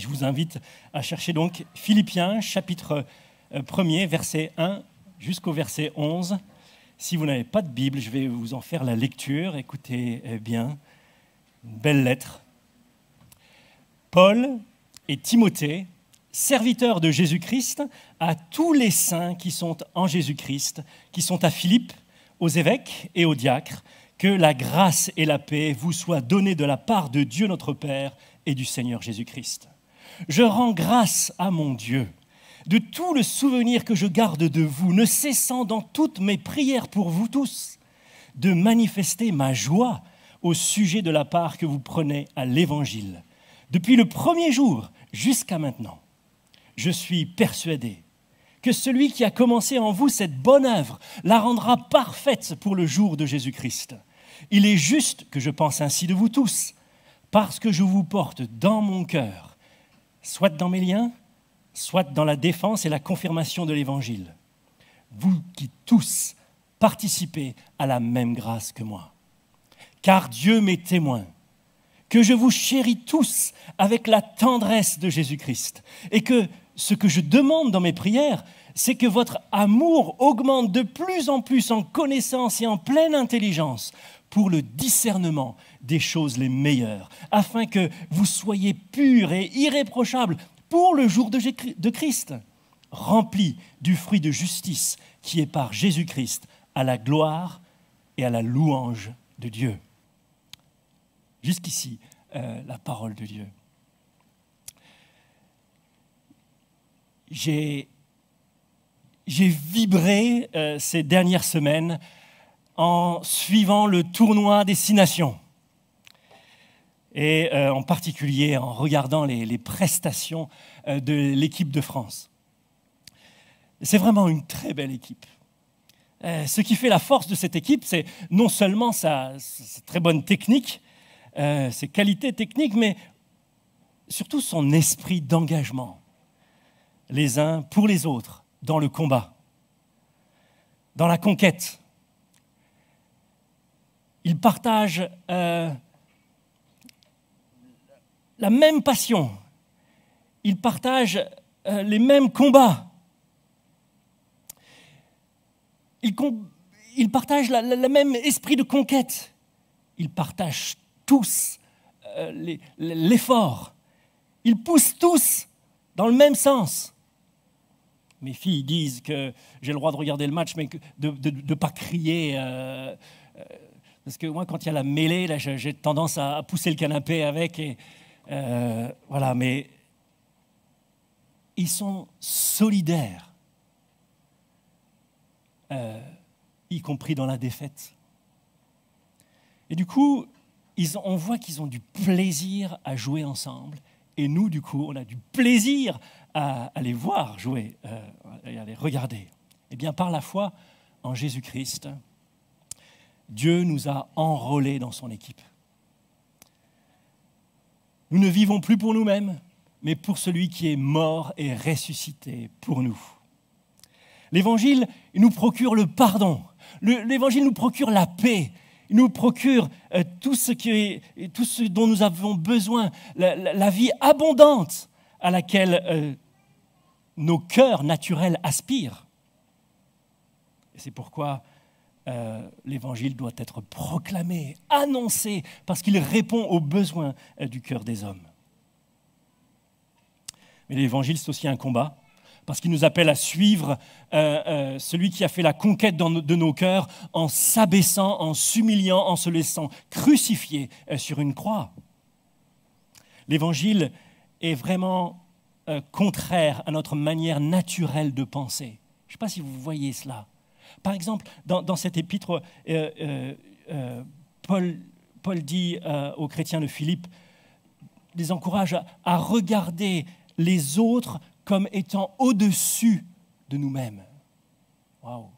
Je vous invite à chercher donc Philippiens, chapitre 1er, verset 1 jusqu'au verset 11. Si vous n'avez pas de Bible, je vais vous en faire la lecture. Écoutez bien, une belle lettre. Paul et Timothée, serviteurs de Jésus-Christ, à tous les saints qui sont en Jésus-Christ, qui sont à Philippe, aux évêques et aux diacres, que la grâce et la paix vous soient données de la part de Dieu notre Père et du Seigneur Jésus-Christ. Je rends grâce à mon Dieu de tout le souvenir que je garde de vous, ne cessant dans toutes mes prières pour vous tous de manifester ma joie au sujet de la part que vous prenez à l'Évangile. Depuis le premier jour jusqu'à maintenant, je suis persuadé que celui qui a commencé en vous cette bonne œuvre la rendra parfaite pour le jour de Jésus-Christ. Il est juste que je pense ainsi de vous tous, parce que je vous porte dans mon cœur, soit dans mes liens, soit dans la défense et la confirmation de l'Évangile. Vous qui tous participez à la même grâce que moi. Car Dieu m'est témoin que je vous chéris tous avec la tendresse de Jésus-Christ et que ce que je demande dans mes prières, c'est que votre amour augmente de plus en plus en connaissance et en pleine intelligence pour le discernement des choses les meilleures, afin que vous soyez purs et irréprochables pour le jour de Christ, remplis du fruit de justice qui est par Jésus-Christ à la gloire et à la louange de Dieu. Jusqu'ici, la parole de Dieu. J'ai vibré ces dernières semaines en suivant le tournoi des 6 nations. Et en particulier en regardant les prestations de l'équipe de France. C'est vraiment une très belle équipe. Ce qui fait la force de cette équipe, c'est non seulement sa très bonne technique, ses qualités techniques, mais surtout son esprit d'engagement, les uns pour les autres, dans le combat, dans la conquête. Ils partagent la même passion, ils partagent les mêmes combats, ils partagent le même esprit de conquête, ils partagent tous l'effort, ils poussent tous dans le même sens. Mes filles disent que j'ai le droit de regarder le match, mais de ne pas crier. Parce que moi, quand il y a la mêlée, là, j'ai tendance à pousser le canapé avec. Et, voilà, mais ils sont solidaires, y compris dans la défaite. Et du coup, on voit qu'ils ont du plaisir à jouer ensemble. Et nous, du coup, on a du plaisir à les voir jouer, et à les regarder. Eh bien, par la foi en Jésus-Christ, Dieu nous a enrôlés dans son équipe. Nous ne vivons plus pour nous-mêmes, mais pour celui qui est mort et ressuscité pour nous. L'Évangile nous procure le pardon. L'Évangile nous procure la paix. Il nous procure tout ce dont nous avons besoin, la vie abondante à laquelle nos cœurs naturels aspirent. Et c'est pourquoi l'Évangile doit être proclamé, annoncé, parce qu'il répond aux besoins du cœur des hommes. Mais l'Évangile, c'est aussi un combat, parce qu'il nous appelle à suivre celui qui a fait la conquête de nos cœurs en s'abaissant, en s'humiliant, en se laissant crucifier sur une croix. L'Évangile est vraiment contraire à notre manière naturelle de penser. Je ne sais pas si vous voyez cela. Par exemple, dans cet épître, Paul dit aux chrétiens de Philippe, les encourage à regarder les autres comme étant au-dessus de nous-mêmes. Waouh!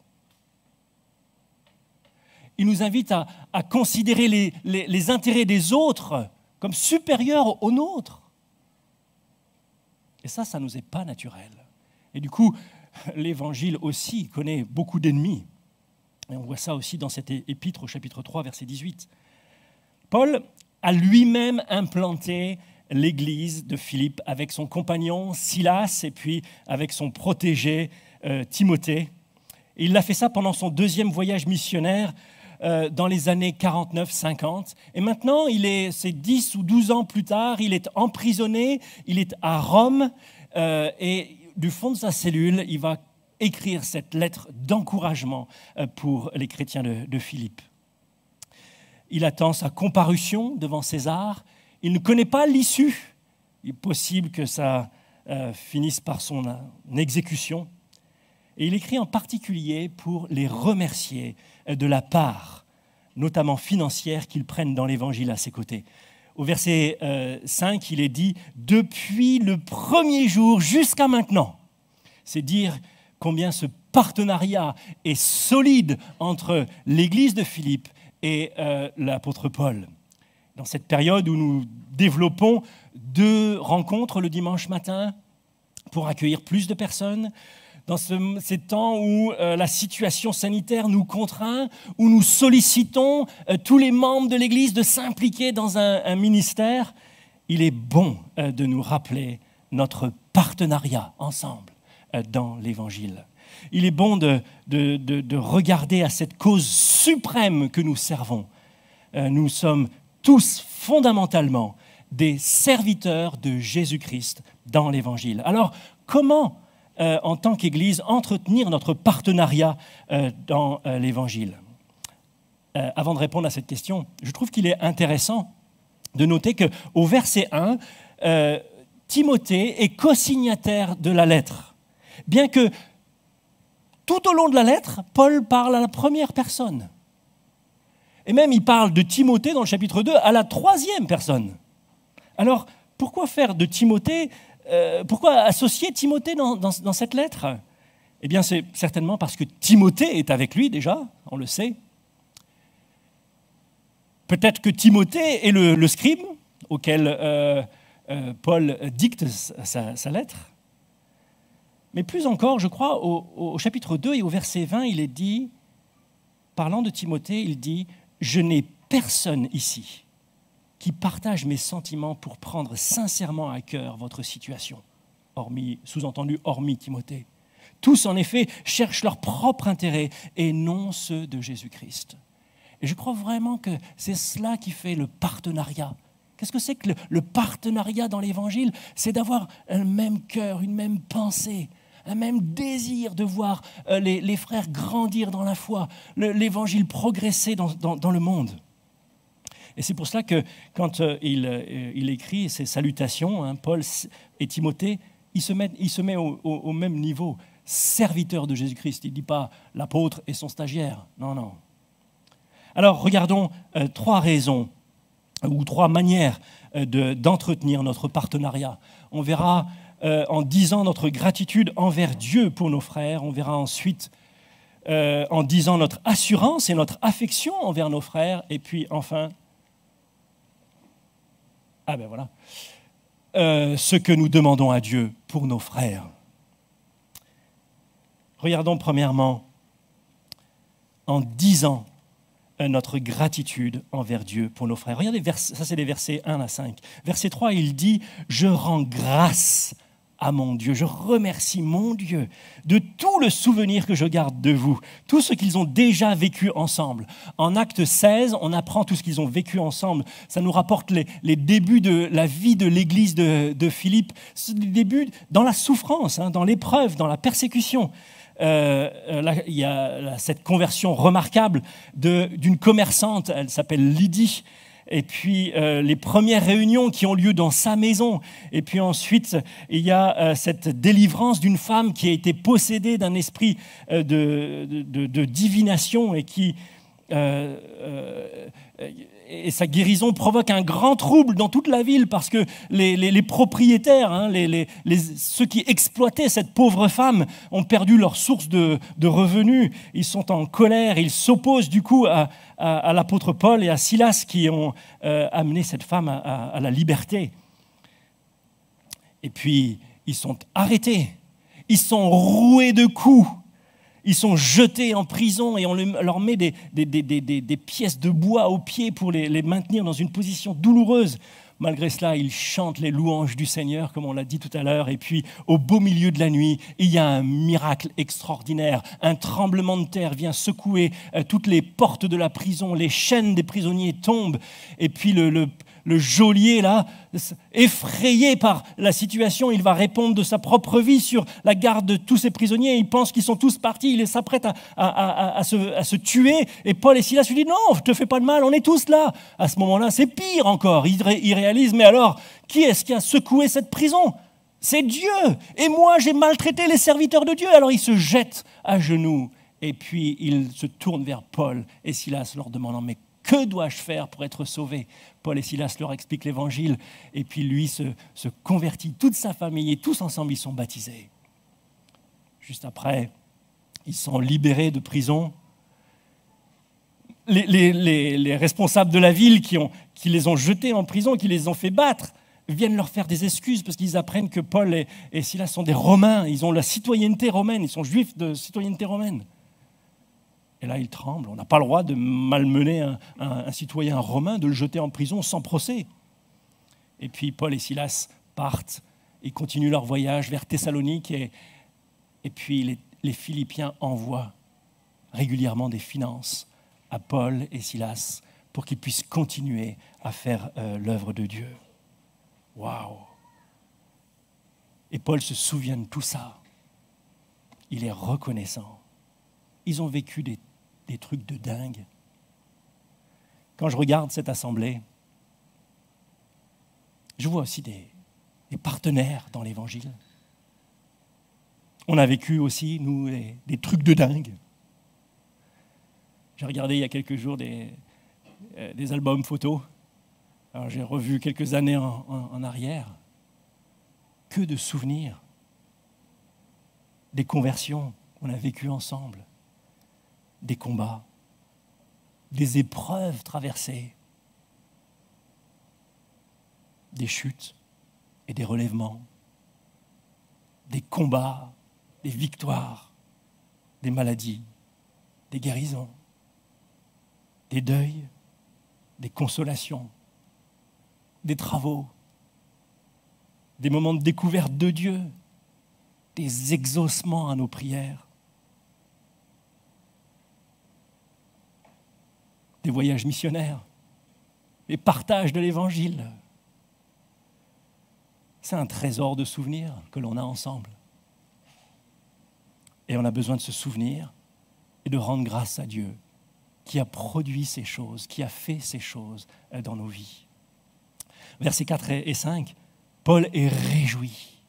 Il nous invite à considérer les intérêts des autres comme supérieurs aux nôtres. Et ça ne nous est pas naturel. Et du coup, l'Évangile aussi connaît beaucoup d'ennemis. Et on voit ça aussi dans cet épître au chapitre 3, verset 18. Paul a lui-même implanté l'église de Philippe avec son compagnon Silas et puis avec son protégé Timothée. Et il a fait ça pendant son deuxième voyage missionnaire dans les années 49-50. Et maintenant, c'est 10 ou 12 ans plus tard, il est emprisonné, il est à Rome et du fond de sa cellule, il va écrire cette lettre d'encouragement pour les chrétiens de Philippe. Il attend sa comparution devant César. Il ne connaît pas l'issue. Il est possible que ça finisse par son exécution. Et il écrit en particulier pour les remercier de la part, notamment financière, qu'ils prennent dans l'Évangile à ses côtés. Au verset 5, il est dit « Depuis le premier jour jusqu'à maintenant ». C'est dire combien ce partenariat est solide entre l'Église de Philippe et l'apôtre Paul. Dans cette période où nous développons 2 rencontres le dimanche matin pour accueillir plus de personnes, dans ces temps où la situation sanitaire nous contraint, où nous sollicitons tous les membres de l'Église de s'impliquer dans un ministère, il est bon de nous rappeler notre partenariat ensemble dans l'Évangile. Il est bon de regarder à cette cause suprême que nous servons. Nous sommes tous fondamentalement des serviteurs de Jésus-Christ dans l'Évangile. Alors, comment en tant qu'Église, entretenir notre partenariat dans l'Évangile. Avant de répondre à cette question, je trouve qu'il est intéressant de noter qu'au verset 1, Timothée est co-signataire de la lettre. Bien que tout au long de la lettre, Paul parle à la première personne. Et même il parle de Timothée dans le chapitre 2 à la 3e personne. Alors, pourquoi faire de Timothée pourquoi associer Timothée dans cette lettre? Eh bien, c'est certainement parce que Timothée est avec lui déjà, on le sait. Peut-être que Timothée est le scribe auquel Paul dicte sa lettre. Mais plus encore, je crois, au chapitre 2 et au verset 20, il est dit, parlant de Timothée, il dit « Je n'ai personne ici qui partage mes sentiments pour prendre sincèrement à cœur votre situation. » Sous-entendu, hormis Timothée. Tous, en effet, cherchent leur propre intérêt et non ceux de Jésus-Christ. Et je crois vraiment que c'est cela qui fait le partenariat. Qu'est-ce que c'est que le partenariat dans l'Évangile? C'est d'avoir un même cœur, une même pensée, un même désir de voir les frères grandir dans la foi, l'Évangile progresser dans le monde. Et c'est pour cela que quand il écrit ces salutations, Paul et Timothée, il se met au même niveau, serviteur de Jésus-Christ. Il ne dit pas l'apôtre et son stagiaire. Non, non. Alors, regardons 3 raisons ou 3 manières d'entretenir notre partenariat. On verra en disant notre gratitude envers Dieu pour nos frères. On verra ensuite en disant notre assurance et notre affection envers nos frères. Et puis, enfin, ce que nous demandons à Dieu pour nos frères. Regardons premièrement en disant notre gratitude envers Dieu pour nos frères. Regardez, ça c'est les versets 1 à 5. Verset 3, il dit « Je rends grâce à mon Dieu, je remercie mon Dieu de tout le souvenir que je garde de vous, tout ce qu'ils ont déjà vécu ensemble. » En Acte 16, on apprend tout ce qu'ils ont vécu ensemble. Ça nous rapporte les débuts de la vie de l'église de Philippe, les débuts dans la souffrance, dans l'épreuve, dans la persécution. Là, il y a cette conversion remarquable d'une commerçante, elle s'appelle Lydie, et puis les premières réunions qui ont lieu dans sa maison, et puis ensuite il y a cette délivrance d'une femme qui a été possédée d'un esprit de divination et qui et sa guérison provoque un grand trouble dans toute la ville parce que les propriétaires, ceux qui exploitaient cette pauvre femme ont perdu leur source de revenus. Ils sont en colère, ils s'opposent du coup à l'apôtre Paul et à Silas qui ont amené cette femme à la liberté. Et puis, ils sont arrêtés, ils sont roués de coups. Ils sont jetés en prison et on leur met des pièces de bois aux pieds pour les maintenir dans une position douloureuse. malgré cela, ils chantent les louanges du Seigneur, comme on l'a dit tout à l'heure. Et puis, au beau milieu de la nuit, il y a un miracle extraordinaire. Un tremblement de terre vient secouer toutes les portes de la prison. Les chaînes des prisonniers tombent. Et puis, le geôlier, là, effrayé par la situation, il va répondre de sa propre vie sur la garde de tous ces prisonniers. Il pense qu'ils sont tous partis. Il s'apprête à se tuer. Et Paul et Silas lui disent « Non, je ne te fais pas de mal, on est tous là. » À ce moment-là, c'est pire encore. Il réalise « Mais alors, qui est-ce qui a secoué cette prison ? C'est Dieu. Et moi, j'ai maltraité les serviteurs de Dieu. » Alors il se jette à genoux. Et puis, il se tourne vers Paul et Silas, leur demandant « Mais que dois-je faire pour être sauvé ?» Paul et Silas leur expliquent l'évangile, et puis lui se convertit, toute sa famille, et tous ensemble, ils sont baptisés. Juste après, ils sont libérés de prison. Les responsables de la ville qui les ont jetés en prison, qui les ont fait battre, viennent leur faire des excuses parce qu'ils apprennent que Paul et Silas sont des Romains, ils ont la citoyenneté romaine, ils sont juifs de citoyenneté romaine. Et là, il tremble. On n'a pas le droit de malmener un citoyen romain, de le jeter en prison sans procès. Et puis, Paul et Silas partent. Ils continuent leur voyage vers Thessalonique. Et puis, les Philippiens envoient régulièrement des finances à Paul et Silas pour qu'ils puissent continuer à faire l'œuvre de Dieu. Waouh! Et Paul se souvient de tout ça. Il est reconnaissant. Ils ont vécu des trucs de dingue. Quand je regarde cette assemblée, je vois aussi des partenaires dans l'Évangile. On a vécu aussi, nous, des trucs de dingue. J'ai regardé il y a quelques jours des albums photos. Alors, j'ai revu quelques années en arrière. Que de souvenirs. Des conversions qu'on a vécues ensemble. Des combats, des épreuves traversées, des chutes et des relèvements, des combats, des victoires, des maladies, des guérisons, des deuils, des consolations, des travaux, des moments de découverte de Dieu, des exaucements à nos prières, des voyages missionnaires, des partages de l'Évangile. C'est un trésor de souvenirs que l'on a ensemble. Et on a besoin de se souvenir et de rendre grâce à Dieu qui a produit ces choses, qui a fait ces choses dans nos vies. Versets 4 et 5, Paul est réjoui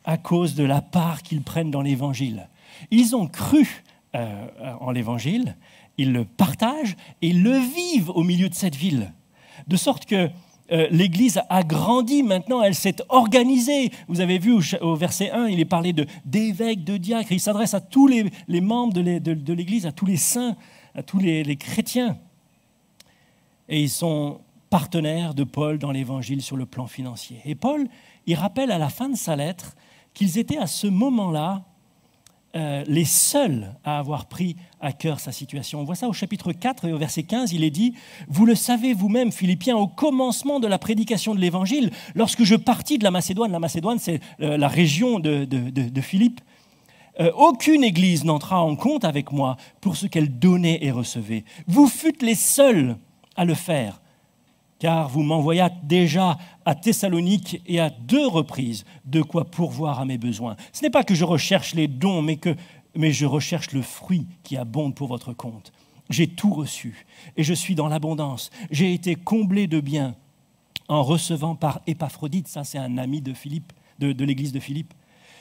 à cause de la part qu'ils prennent dans l'Évangile. Ils ont cru en l'Évangile, ils le partagent et ils le vivent au milieu de cette ville. De sorte que l'Église a grandi maintenant, elle s'est organisée. Vous avez vu au verset 1, il est parlé d'évêques, de diacres. Il s'adresse à tous les membres de l'Église, à tous les saints, à tous les chrétiens. Et ils sont partenaires de Paul dans l'Évangile sur le plan financier. Et Paul, il rappelle à la fin de sa lettre qu'ils étaient à ce moment-là les seuls à avoir pris à cœur sa situation. On voit ça au chapitre 4 et au verset 15, il est dit « Vous le savez vous-même, Philippiens, au commencement de la prédication de l'Évangile, lorsque je partis de la Macédoine, c'est la région de Philippe, aucune église n'entra en compte avec moi pour ce qu'elle donnait et recevait. Vous fûtes les seuls à le faire, car vous m'envoyâtes déjà à Thessalonique et à 2 reprises de quoi pourvoir à mes besoins. Ce n'est pas que je recherche les dons, mais je recherche le fruit qui abonde pour votre compte. J'ai tout reçu et je suis dans l'abondance. J'ai été comblé de biens en recevant par Épaphrodite, ça c'est un ami de Philippe, de l'église de Philippe,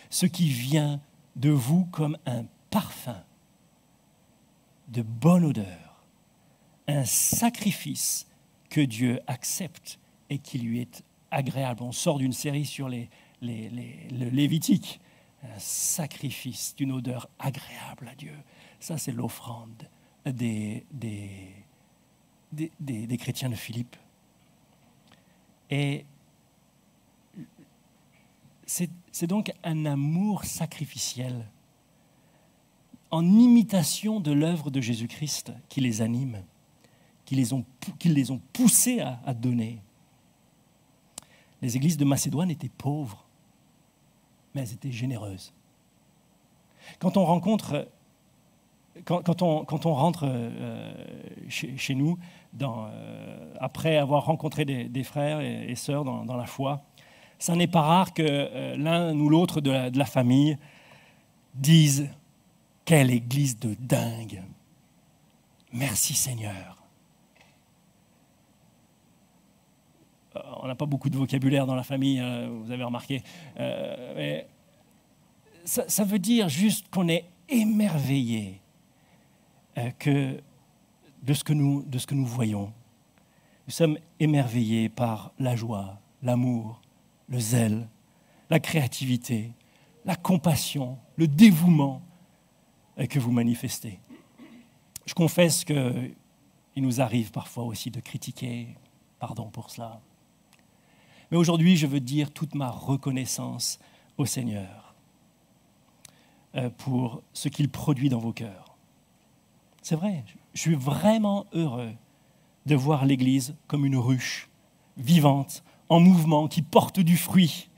ce qui vient de vous comme un parfum de bonne odeur, un sacrifice que Dieu accepte et qui lui est agréable. On sort d'une série sur le Lévitique. Un sacrifice d'une odeur agréable à Dieu. Ça, c'est l'offrande des chrétiens de Philippe. Et c'est donc un amour sacrificiel en imitation de l'œuvre de Jésus-Christ qui les anime, qui les ont poussés à donner. Les églises de Macédoine étaient pauvres, mais elles étaient généreuses. Quand on rentre chez nous, après avoir rencontré des frères et sœurs dans la foi, ça n'est pas rare que l'un ou l'autre de la famille dise « Quelle église de dingue! Merci Seigneur !» On n'a pas beaucoup de vocabulaire dans la famille, vous avez remarqué. Mais ça veut dire juste qu'on est émerveillé de ce que nous voyons. Nous sommes émerveillés par la joie, l'amour, le zèle, la créativité, la compassion, le dévouement que vous manifestez. Je confesse qu'il nous arrive parfois aussi de critiquer, pardon pour cela. Mais aujourd'hui, je veux dire toute ma reconnaissance au Seigneur pour ce qu'il produit dans vos cœurs. C'est vrai, je suis vraiment heureux de voir l'Église comme une ruche vivante, en mouvement, qui porte du fruit.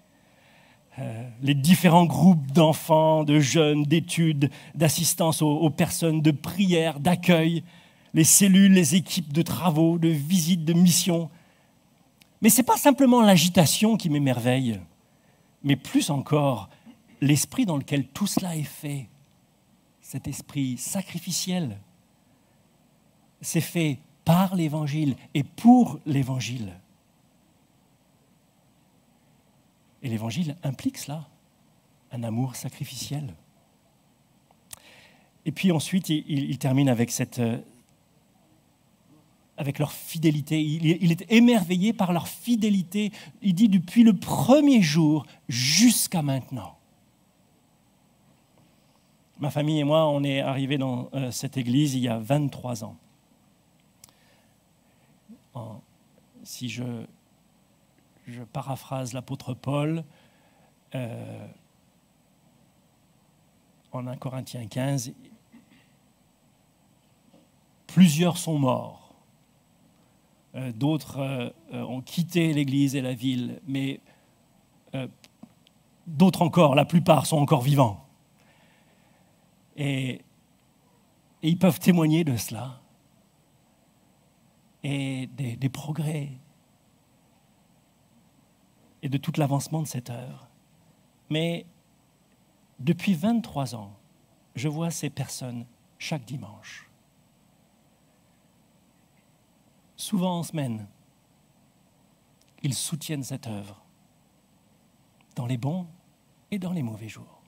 Les différents groupes d'enfants, de jeunes, d'études, d'assistance aux personnes, de prière, d'accueil, les cellules, les équipes de travaux, de visites, de missions. Mais ce n'est pas simplement l'agitation qui m'émerveille, mais plus encore l'esprit dans lequel tout cela est fait, cet esprit sacrificiel. C'est fait par l'Évangile et pour l'Évangile. Et l'Évangile implique cela, un amour sacrificiel. Et puis ensuite, il termine avec leur fidélité. Il est émerveillé par leur fidélité, il dit depuis le premier jour jusqu'à maintenant. Ma famille et moi, on est arrivés dans cette église il y a 23 ans. Si je paraphrase l'apôtre Paul, en 1 Corinthiens 15, plusieurs sont morts. D'autres ont quitté l'église et la ville, mais d'autres encore, la plupart, sont encore vivants. Et ils peuvent témoigner de cela et des progrès et de tout l'avancement de cette œuvre. Mais depuis 23 ans, je vois ces personnes chaque dimanche. Souvent en semaine, ils soutiennent cette œuvre dans les bons et dans les mauvais jours.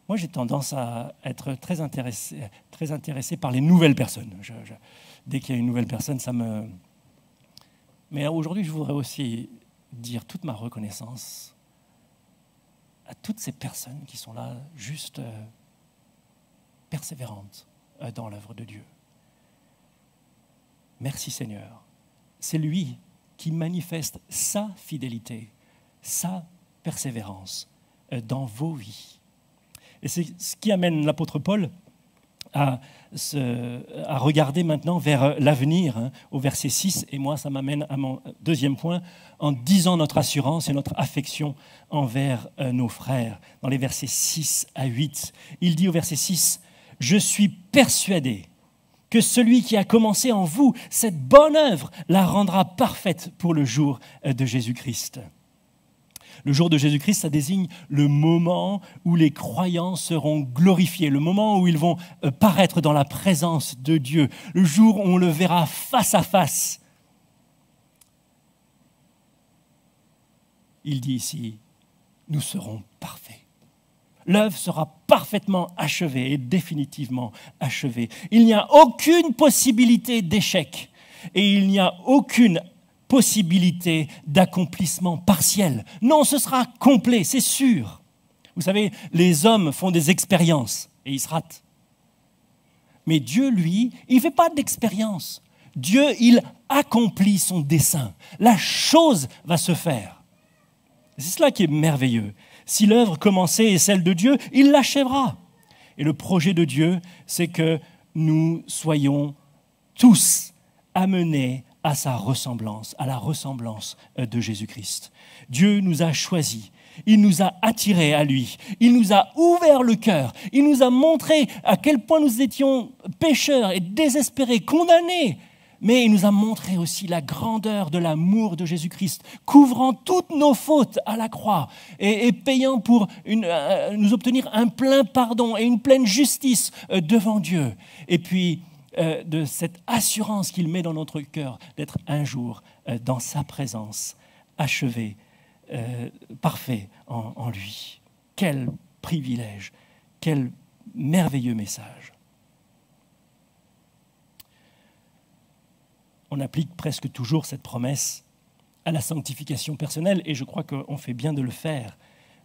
Moi, j'ai tendance à être très intéressé par les nouvelles personnes. Dès qu'il y a une nouvelle personne, ça me... Mais aujourd'hui, je voudrais aussi dire toute ma reconnaissance à toutes ces personnes qui sont là, juste persévérantes dans l'œuvre de Dieu. Merci Seigneur. C'est lui qui manifeste sa fidélité, sa persévérance dans vos vies. Et c'est ce qui amène l'apôtre Paul à regarder maintenant vers l'avenir, au verset 6. Et moi, ça m'amène à mon deuxième point, en disant notre assurance et notre affection envers nos frères. Dans les versets 6 à 8, il dit au verset 6, « Je suis persuadé que celui qui a commencé en vous cette bonne œuvre la rendra parfaite pour le jour de Jésus-Christ. » Le jour de Jésus-Christ, ça désigne le moment où les croyants seront glorifiés, le moment où ils vont paraître dans la présence de Dieu, le jour où on le verra face à face. Il dit ici, nous serons parfaits. L'œuvre sera parfaitement achevée et définitivement achevée. Il n'y a aucune possibilité d'échec et il n'y a aucune possibilité d'accomplissement partiel. Non, ce sera complet, c'est sûr. Vous savez, les hommes font des expériences et ils se ratent. Mais Dieu, lui, il ne fait pas d'expérience. Dieu, il accomplit son dessein. La chose va se faire. C'est cela qui est merveilleux. Si l'œuvre commencée est celle de Dieu, il l'achèvera. Et le projet de Dieu, c'est que nous soyons tous amenés à sa ressemblance, à la ressemblance de Jésus-Christ. Dieu nous a choisis. Il nous a attirés à lui. Il nous a ouvert le cœur. Il nous a montré à quel point nous étions pécheurs et désespérés, condamnés. Mais il nous a montré aussi la grandeur de l'amour de Jésus-Christ, couvrant toutes nos fautes à la croix et payant pour nous obtenir un plein pardon et une pleine justice devant Dieu. Et puis, de cette assurance qu'il met dans notre cœur d'être un jour dans sa présence, achevé, parfait en lui. Quel privilège, quel merveilleux message. On applique presque toujours cette promesse à la sanctification personnelle et je crois qu'on fait bien de le faire.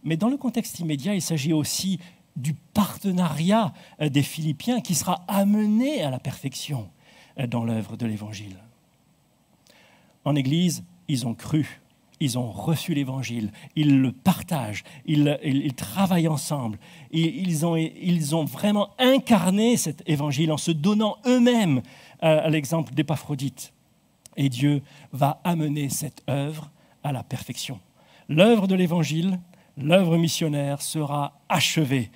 Mais dans le contexte immédiat, il s'agit aussi du partenariat des Philippiens qui sera amené à la perfection dans l'œuvre de l'Évangile. En Église, ils ont cru, ils ont reçu l'Évangile, ils le partagent, ils travaillent ensemble, ils ont vraiment incarné cet Évangile en se donnant eux-mêmes à l'exemple d'Épaphrodite. Et Dieu va amener cette œuvre à la perfection. L'œuvre de l'Évangile, l'œuvre missionnaire sera achevée.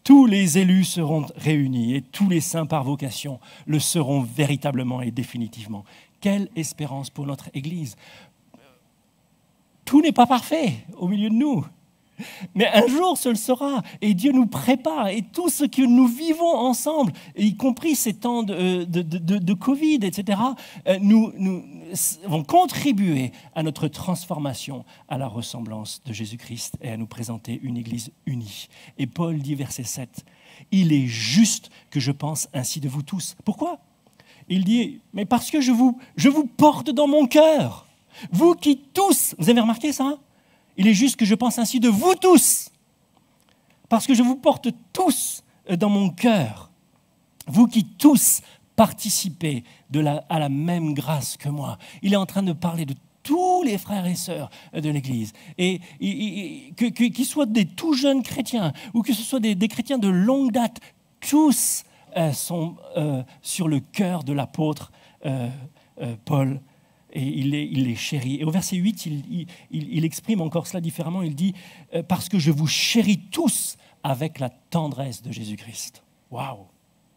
Tous les élus seront réunis et tous les saints par vocation le seront véritablement et définitivement. Quelle espérance pour notre Église! Tout n'est pas parfait au milieu de nous. Mais un jour, ce le sera. Et Dieu nous prépare. Et tout ce que nous vivons ensemble, y compris ces temps de Covid, etc., nous vont contribuer à notre transformation à la ressemblance de Jésus-Christ et à nous présenter une Église unie. Et Paul dit, verset 7, « Il est juste que je pense ainsi de vous tous. » Pourquoi? Il dit, « Mais parce que je vous porte dans mon cœur. Vous qui tous... » Vous avez remarqué ça? Il est juste que je pense ainsi de vous tous, parce que je vous porte tous dans mon cœur, vous qui tous participez à la même grâce que moi. Il est en train de parler de tous les frères et sœurs de l'Église, et qu'ils soient des tout jeunes chrétiens, ou que ce soit des chrétiens de longue date, tous sont sur le cœur de l'apôtre Paul. Et il les chérit. Et au verset 8, il exprime encore cela différemment. Il dit « Parce que je vous chéris tous avec la tendresse de Jésus-Christ. » Waouh!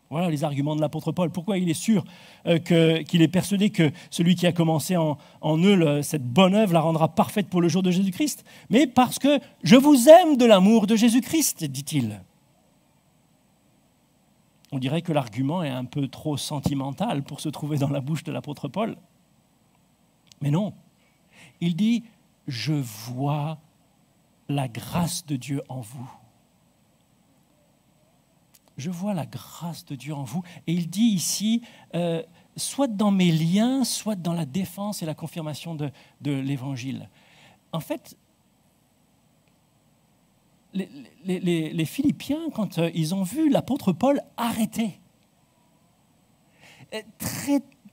Voilà les arguments de l'apôtre Paul. Pourquoi il est sûr qu'il est persuadé que celui qui a commencé en eux cette bonne œuvre la rendra parfaite pour le jour de Jésus-Christ? Mais parce que je vous aime de l'amour de Jésus-Christ, dit-il. On dirait que l'argument est un peu trop sentimental pour se trouver dans la bouche de l'apôtre Paul. Mais non, il dit « Je vois la grâce de Dieu en vous. » Je vois la grâce de Dieu en vous. Et il dit ici, soit dans mes liens, soit dans la défense et la confirmation de l'Évangile. En fait, les Philippiens, quand ils ont vu l'apôtre Paul arrêté,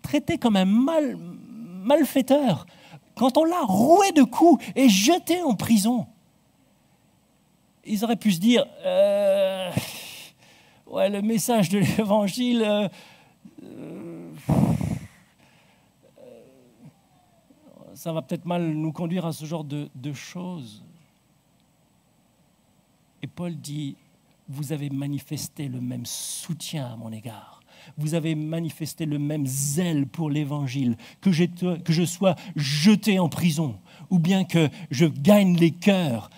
traité comme un malfaiteur, quand on l'a roué de coups et jeté en prison, ils auraient pu se dire ouais, le message de l'Évangile, ça va peut-être mal nous conduire à ce genre de choses. Et Paul dit, vous avez manifesté le même soutien à mon égard. Vous avez manifesté le même zèle pour l'Évangile, que je sois jeté en prison, ou bien que je gagne les cœurs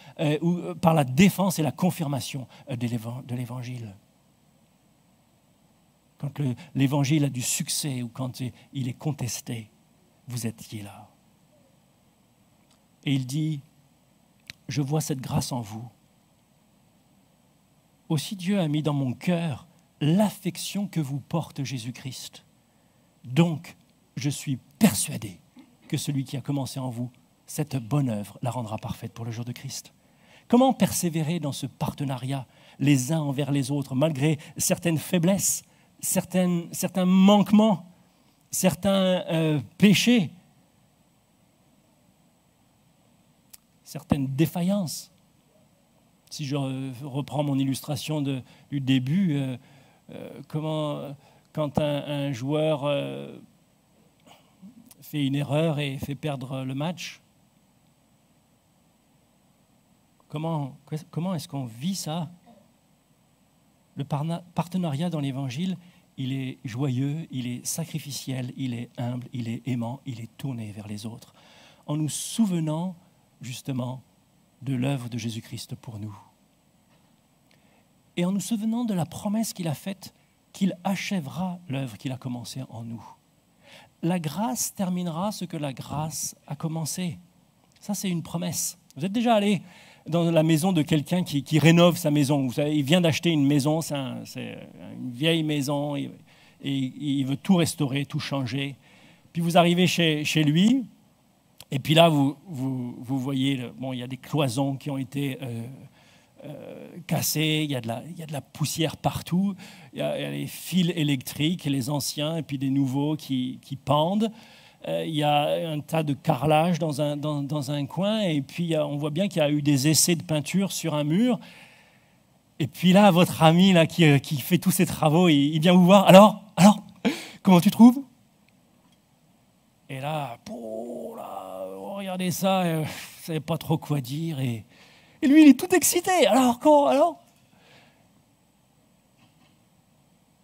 par la défense et la confirmation de l'Évangile. Quand l'Évangile a du succès ou quand il est contesté, vous étiez là. Et il dit, je vois cette grâce en vous. Aussi Dieu a mis dans mon cœur l'affection que vous porte Jésus-Christ. Donc, je suis persuadé que celui qui a commencé en vous cette bonne œuvre la rendra parfaite pour le jour de Christ. Comment persévérer dans ce partenariat les uns envers les autres, malgré certaines faiblesses, certains manquements, certains péchés, certaines défaillances? Si je reprends mon illustration du début, comment, quand un joueur fait une erreur et fait perdre le match. Comment est-ce qu'on vit ça? Le partenariat dans l'Évangile, il est joyeux, il est sacrificiel, il est humble, il est aimant, il est tourné vers les autres, en nous souvenant justement de l'œuvre de Jésus-Christ pour nous. Et en nous souvenant de la promesse qu'il a faite, qu'il achèvera l'œuvre qu'il a commencée en nous. La grâce terminera ce que la grâce a commencé. Ça, c'est une promesse. Vous êtes déjà allé dans la maison de quelqu'un qui rénove sa maison. Vous savez, il vient d'acheter une maison, c'est une vieille maison, et il veut tout restaurer, tout changer. Puis vous arrivez chez lui, et puis là, vous voyez, il y a des cloisons qui ont été cassées, il y a de la poussière partout, il y a les fils électriques, les anciens, et puis des nouveaux qui pendent. Il y a un tas de carrelage dans un coin, et puis on voit bien qu'il y a eu des essais de peinture sur un mur. Et puis là, votre ami là, qui fait tous ces travaux, il vient vous voir. Alors, comment tu trouves? Et là, regardez ça, je ne savais pas trop quoi dire. Et lui, il est tout excité. Alors?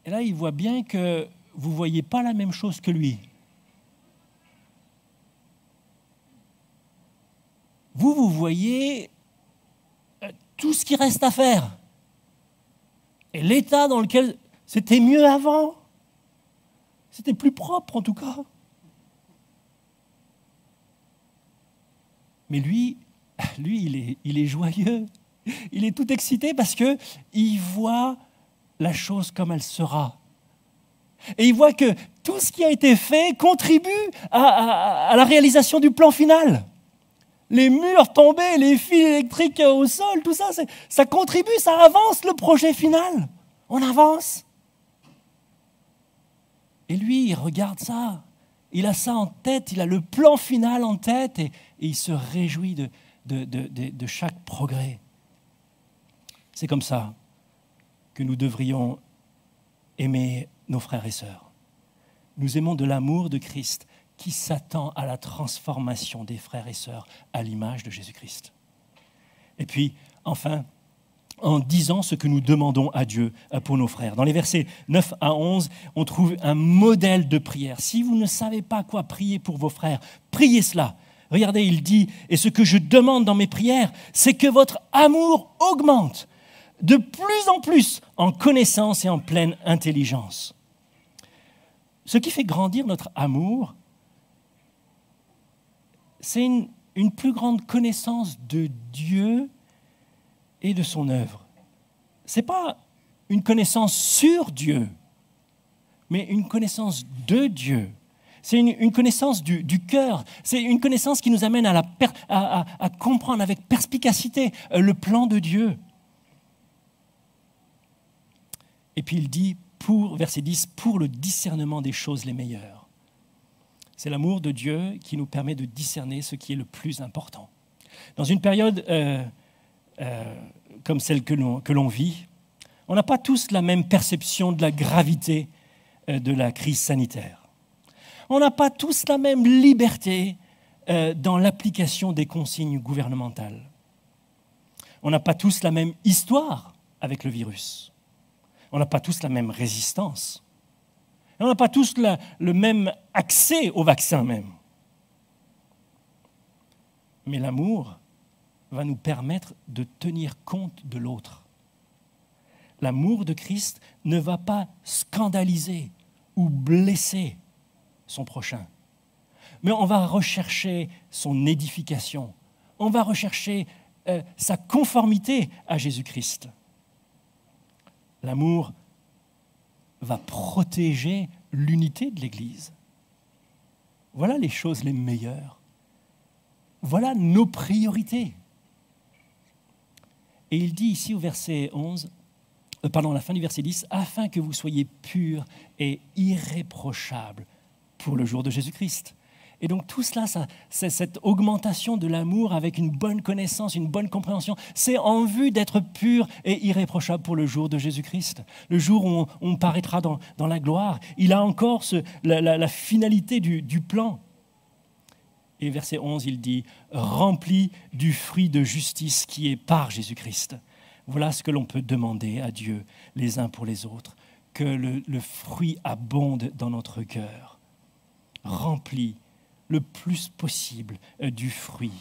Et là, il voit bien que vous ne voyez pas la même chose que lui. Vous voyez tout ce qui reste à faire. Et l'état dans lequel c'était mieux avant. C'était plus propre en tout cas. Mais lui, il est joyeux. Il est tout excité parce qu'il voit la chose comme elle sera. Et il voit que tout ce qui a été fait contribue à la réalisation du plan final. Les murs tombés, les fils électriques au sol, tout ça, ça contribue, ça avance le projet final. On avance. Et lui, il regarde ça. Il a ça en tête, il a le plan final en tête et il se réjouit de chaque progrès. C'est comme ça que nous devrions aimer nos frères et sœurs. Nous aimons de l'amour de Christ qui s'attend à la transformation des frères et sœurs à l'image de Jésus-Christ. Et puis, enfin, en disant ce que nous demandons à Dieu pour nos frères. Dans les versets 9 à 11, on trouve un modèle de prière. Si vous ne savez pas quoi prier pour vos frères, priez cela. Regardez, il dit, et ce que je demande dans mes prières, c'est que votre amour augmente de plus en plus en connaissance et en pleine intelligence. Ce qui fait grandir notre amour, c'est une plus grande connaissance de Dieu et de son œuvre. Ce n'est pas une connaissance sur Dieu, mais une connaissance de Dieu. C'est une connaissance du cœur. C'est une connaissance qui nous amène à comprendre avec perspicacité le plan de Dieu. Et puis il dit, verset 10, pour le discernement des choses les meilleures. C'est l'amour de Dieu qui nous permet de discerner ce qui est le plus important. Dans une période comme celle que l'on vit, on n'a pas tous la même perception de la gravité de la crise sanitaire. On n'a pas tous la même liberté dans l'application des consignes gouvernementales. On n'a pas tous la même histoire avec le virus. On n'a pas tous la même résistance. On n'a pas tous le même accès au vaccin même. Mais l'amour va nous permettre de tenir compte de l'autre. L'amour de Christ ne va pas scandaliser ou blesser son prochain. Mais on va rechercher son édification. On va rechercher sa conformité à Jésus-Christ. L'amour va protéger l'unité de l'Église. Voilà les choses les meilleures. Voilà nos priorités. Et il dit ici au verset 11, la fin du verset 10, « Afin que vous soyez purs et irréprochables pour le jour de Jésus-Christ. » Et donc tout cela, c'est cette augmentation de l'amour avec une bonne connaissance, une bonne compréhension, c'est en vue d'être pur et irréprochable pour le jour de Jésus-Christ. Le jour où on paraîtra dans la gloire. Il a encore la finalité du plan. Et verset 11, il dit « Remplis du fruit de justice qui est par Jésus-Christ ». Voilà ce que l'on peut demander à Dieu les uns pour les autres, que le fruit abonde dans notre cœur. Remplis le plus possible du fruit.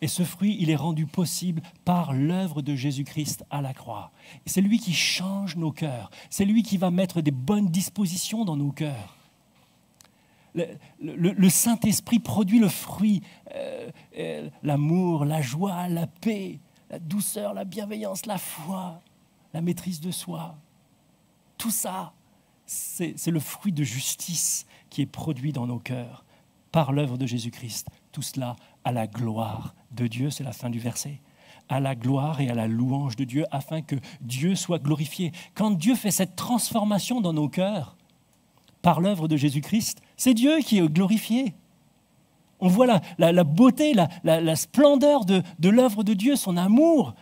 Et ce fruit, il est rendu possible par l'œuvre de Jésus-Christ à la croix. Et c'est lui qui change nos cœurs. C'est lui qui va mettre des bonnes dispositions dans nos cœurs. Le Saint-Esprit produit le fruit, l'amour, la joie, la paix, la douceur, la bienveillance, la foi, la maîtrise de soi. Tout ça, c'est le fruit de justice qui est produit dans nos cœurs par l'œuvre de Jésus-Christ. Tout cela à la gloire de Dieu, c'est la fin du verset. À la gloire et à la louange de Dieu, afin que Dieu soit glorifié. Quand Dieu fait cette transformation dans nos cœurs, par l'œuvre de Jésus-Christ, c'est Dieu qui est glorifié. On voit la beauté, la splendeur de l'œuvre de Dieu, son amour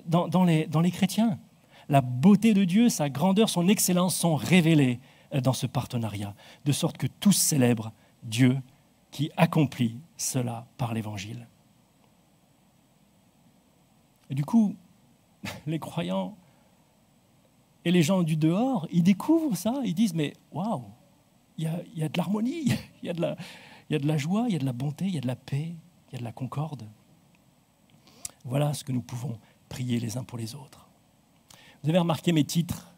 dans les chrétiens. La beauté de Dieu, sa grandeur, son excellence sont révélées dans ce partenariat, de sorte que tous célèbrent Dieu qui accomplit cela par l'Évangile. Et du coup, les croyants et les gens du dehors, ils découvrent ça, ils disent « mais waouh, il y a de l'harmonie, il y a de la joie, il y a de la bonté, il y a de la paix, il y a de la concorde. » Voilà ce que nous pouvons prier les uns pour les autres. Vous avez remarqué mes titres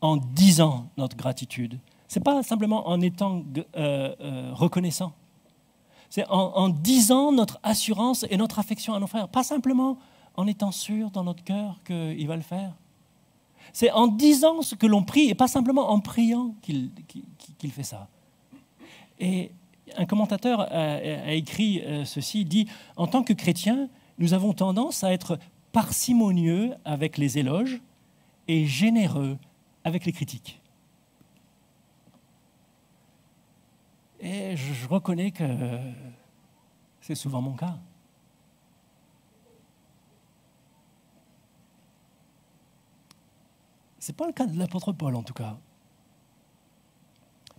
en disant notre gratitude. Ce n'est pas simplement en étant reconnaissant. C'est en disant notre assurance et notre affection à nos frères. Pas simplement en étant sûr dans notre cœur qu'il va le faire. C'est en disant ce que l'on prie et pas simplement en priant qu'il fait ça. Et un commentateur a écrit ceci, il dit « En tant que chrétiens, nous avons tendance à être parcimonieux avec les éloges et généreux avec les critiques. » Et je reconnais que c'est souvent mon cas. Ce n'est pas le cas de l'apôtre Paul, en tout cas.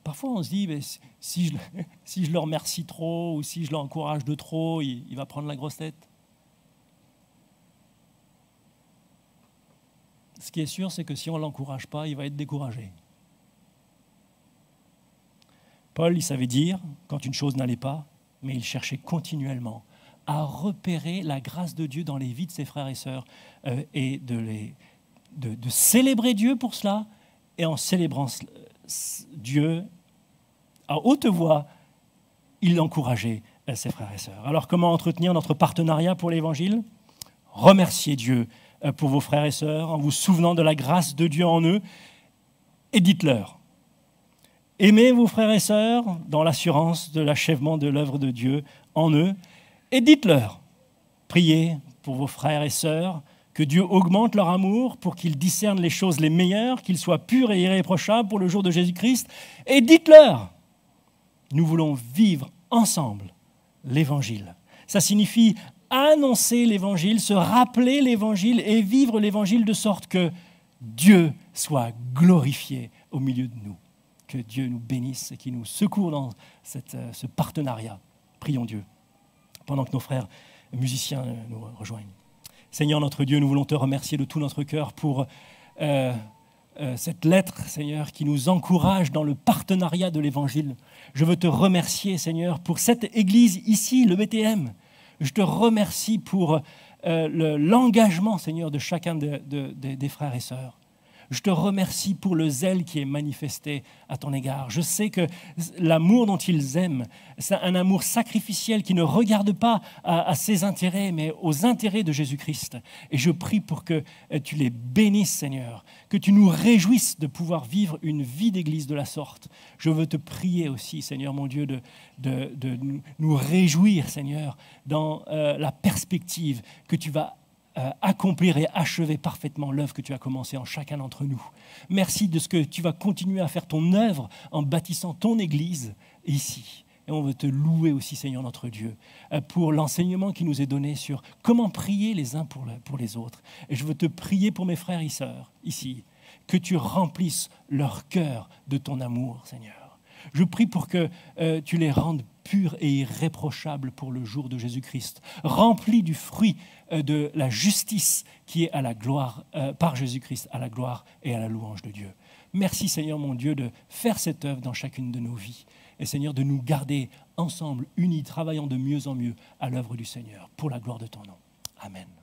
Parfois, on se dit, mais si je le remercie trop ou si je l'encourage de trop, il va prendre la grosse tête. Ce qui est sûr, c'est que si on ne l'encourage pas, il va être découragé. Paul, il savait dire quand une chose n'allait pas, mais il cherchait continuellement à repérer la grâce de Dieu dans les vies de ses frères et sœurs et de célébrer Dieu pour cela, et en célébrant Dieu à haute voix, il encourageait ses frères et sœurs. Alors comment entretenir notre partenariat pour l'Évangile? Remerciez Dieu pour vos frères et sœurs en vous souvenant de la grâce de Dieu en eux, et dites-leur. Aimez vos frères et sœurs dans l'assurance de l'achèvement de l'œuvre de Dieu en eux, et dites-leur. Priez pour vos frères et sœurs, que Dieu augmente leur amour pour qu'ils discernent les choses les meilleures, qu'ils soient purs et irréprochables pour le jour de Jésus-Christ. Et dites-leur, nous voulons vivre ensemble l'Évangile. Ça signifie annoncer l'Évangile, se rappeler l'Évangile et vivre l'Évangile de sorte que Dieu soit glorifié au milieu de nous. Que Dieu nous bénisse et qu'il nous secoue dans ce partenariat. Prions Dieu pendant que nos frères musiciens nous rejoignent. Seigneur notre Dieu, nous voulons te remercier de tout notre cœur pour cette lettre, Seigneur, qui nous encourage dans le partenariat de l'Évangile. Je veux te remercier, Seigneur, pour cette église ici, le BTM. Je te remercie pour l'engagement, Seigneur, de chacun des frères et sœurs. Je te remercie pour le zèle qui est manifesté à ton égard. Je sais que l'amour dont ils aiment, c'est un amour sacrificiel qui ne regarde pas à ses intérêts, mais aux intérêts de Jésus-Christ. Et je prie pour que tu les bénisses, Seigneur, que tu nous réjouisses de pouvoir vivre une vie d'église de la sorte. Je veux te prier aussi, Seigneur, mon Dieu, de nous réjouir, Seigneur, dans la perspective que tu vas accomplir et achever parfaitement l'œuvre que tu as commencée en chacun d'entre nous. Merci de ce que tu vas continuer à faire ton œuvre en bâtissant ton Église ici. Et on veut te louer aussi, Seigneur notre Dieu, pour l'enseignement qui nous est donné sur comment prier les uns pour les autres. Et je veux te prier pour mes frères et sœurs ici, que tu remplisses leur cœur de ton amour, Seigneur. Je prie pour que tu les rendes pur et irréprochable pour le jour de Jésus-Christ, rempli du fruit de la justice qui est à la gloire, par Jésus-Christ, à la gloire et à la louange de Dieu. Merci Seigneur mon Dieu de faire cette œuvre dans chacune de nos vies. Et Seigneur, de nous garder ensemble, unis, travaillant de mieux en mieux à l'œuvre du Seigneur, pour la gloire de ton nom. Amen.